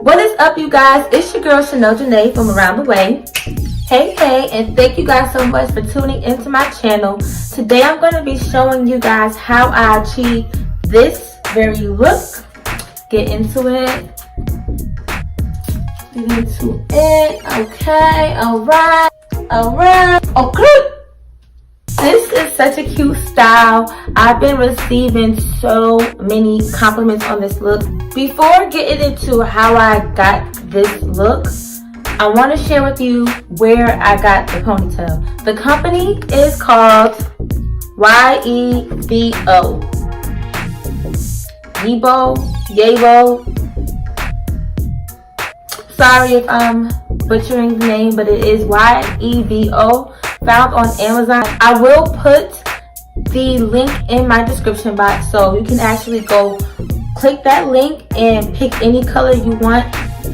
What is up, you guys? It's your girl shanelle.janai from around the way. Hey, and thank you guys so much for tuning into my channel. Today I'm going to be showing you guys how I achieve this very look. Get into it. Okay, alright. Okay. This is such a cute style. I've been receiving so many compliments on this look. Before getting into how I got this look, I want to share with you where I got the ponytail. The company is called YEBO. YEBO. Sorry if I'm butchering the name, but it is YEBO. Found on Amazon. I will put the link in my description box, so you can actually go click that link and pick any color you want.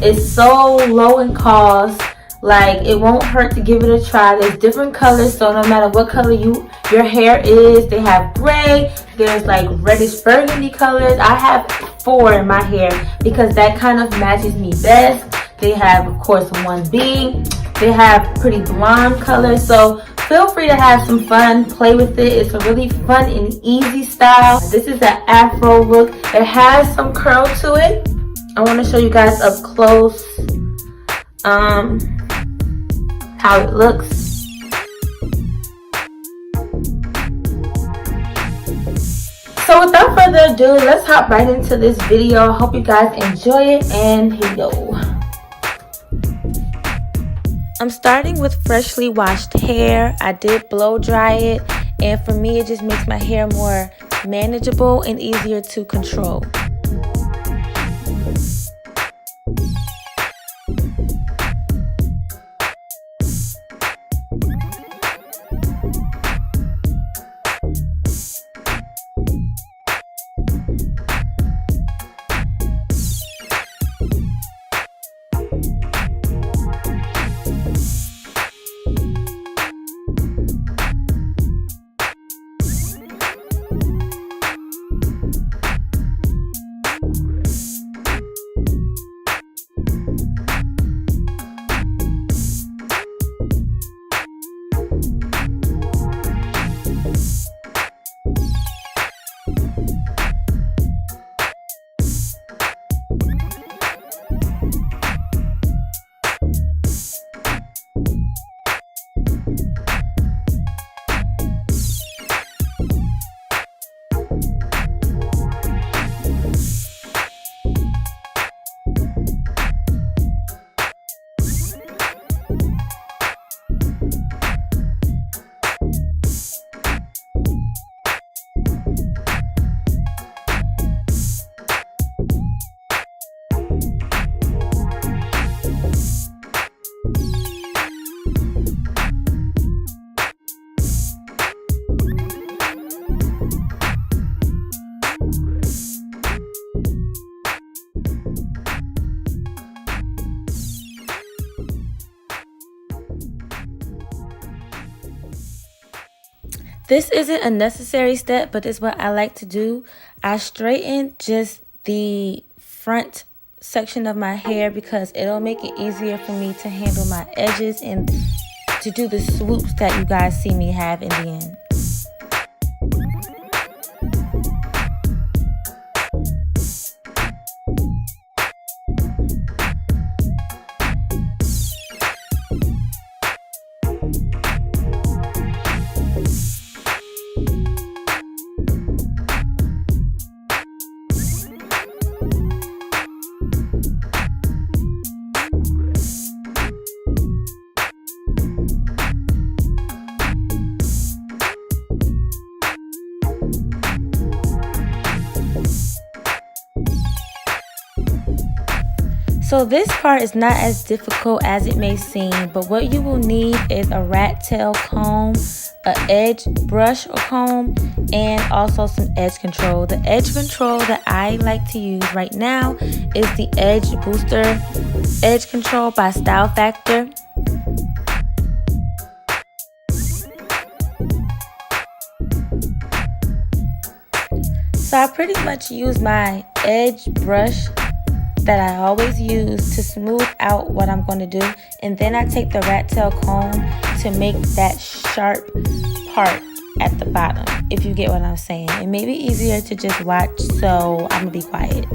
It's so low in cost, like it won't hurt to give it a try. There's different colors, so no matter what color your hair is, they have gray, there's like reddish burgundy colors. I have 4 in my hair because that kind of matches me best. They have, of course, 1B. They have pretty blonde colors, so feel free to have some fun, play with it. It's a really fun and easy style. This is an afro look. It has some curl to it. I want to show you guys up close how it looks. So without further ado, let's hop right into this video. I hope you guys enjoy it, and here we go. I'm starting with freshly washed hair. I did blow dry it, and for me it just makes my hair more manageable and easier to control. This isn't a necessary step, but it's what I like to do. I straighten just the front section of my hair because it'll make it easier for me to handle my edges and to do the swoops that you guys see me have in the end. So this part is not as difficult as it may seem, but what you will need is a rat tail comb, an edge brush or comb, and also some edge control. The edge control that I like to use right now is the Edge Booster Edge Control by Style Factor. So I pretty much use my edge brush that I always use to smooth out what I'm going to do. And then I take the rat tail comb to make that sharp part at the bottom, if you get what I'm saying. It may be easier to just watch, so I'm going to be quiet.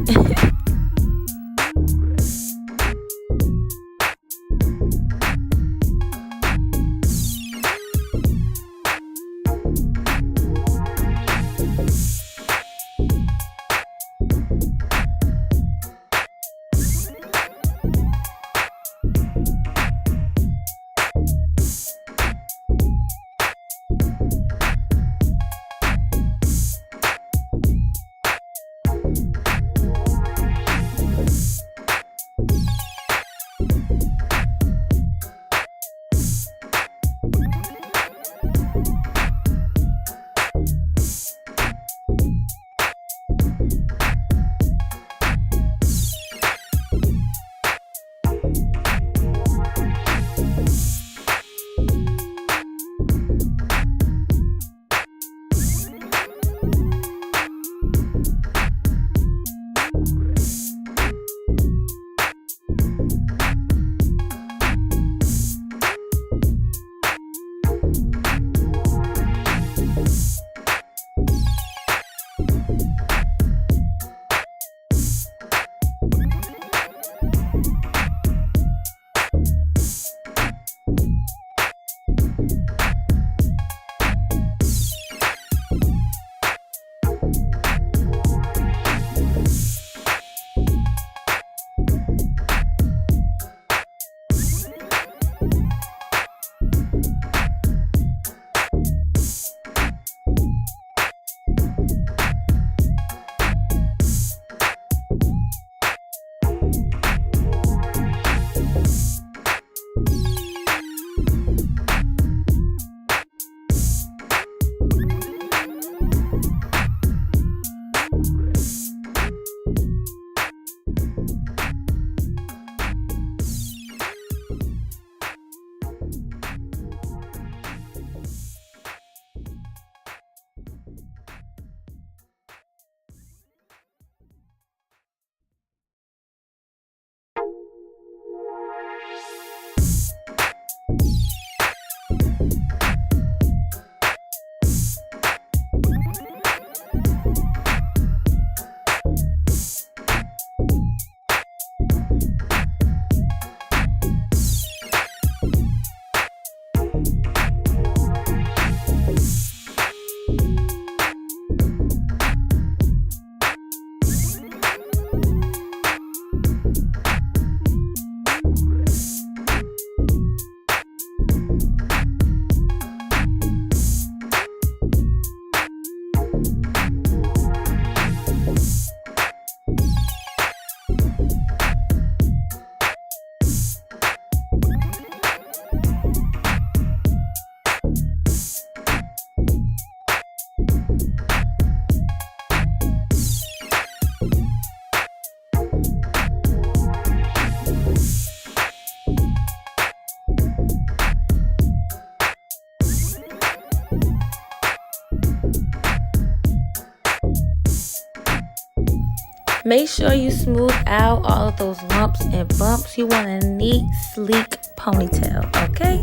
Make sure you smooth out all of those lumps and bumps. You want a neat, sleek ponytail, okay?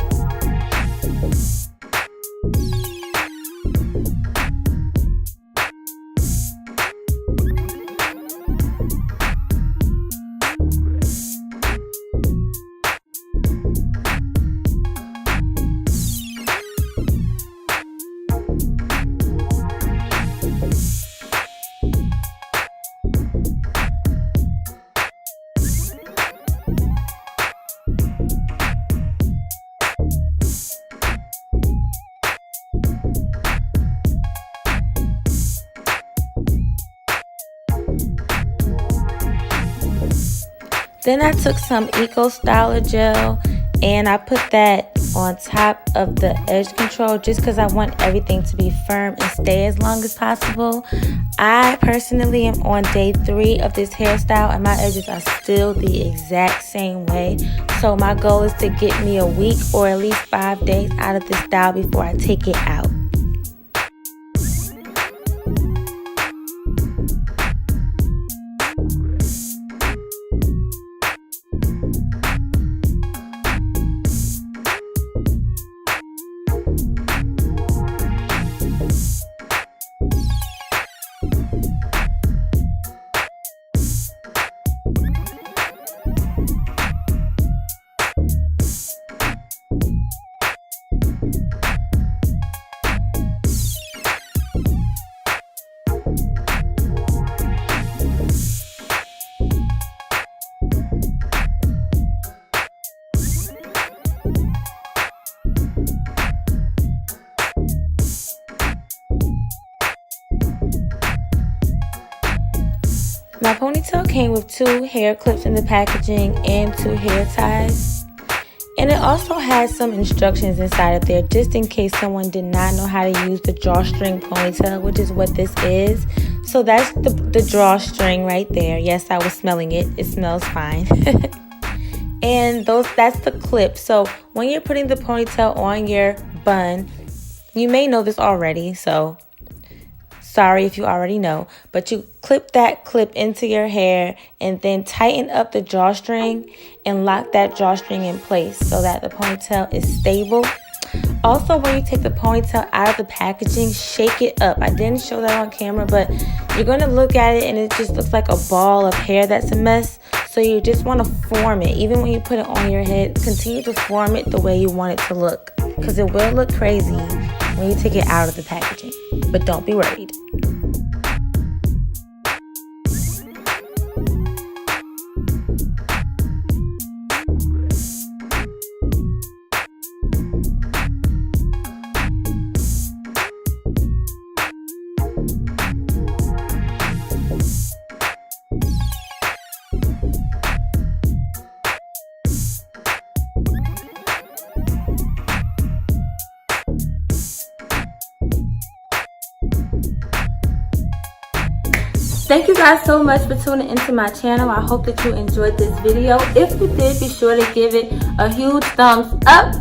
Then I took some Eco Styler gel and I put that on top of the edge control just because I want everything to be firm and stay as long as possible. I personally am on day 3 of this hairstyle and my edges are still the exact same way. So my goal is to get me a week or at least 5 days out of this style before I take it out. My ponytail came with 2 hair clips in the packaging and 2 hair ties. And it also has some instructions inside of there just in case someone did not know how to use the drawstring ponytail, which is what this is. So that's the drawstring right there. Yes, I was smelling it. It smells fine. And that's the clip. So when you're putting the ponytail on your bun, you may know this already, so sorry if you already know, but you clip that clip into your hair and then tighten up the drawstring and lock that drawstring in place so that the ponytail is stable. Also, when you take the ponytail out of the packaging, shake it up. I didn't show that on camera, but you're going to look at it and it just looks like a ball of hair that's a mess. So you just want to form it. Even when you put it on your head, continue to form it the way you want it to look, because it will look crazy when you take it out of the packaging. But don't be worried. Thank you guys so much for tuning into my channel. I hope that you enjoyed this video. If you did, be sure to give it a huge thumbs up.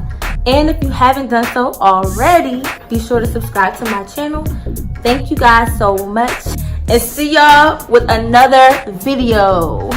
And if you haven't done so already, be sure to subscribe to my channel. Thank you guys so much. And see y'all with another video.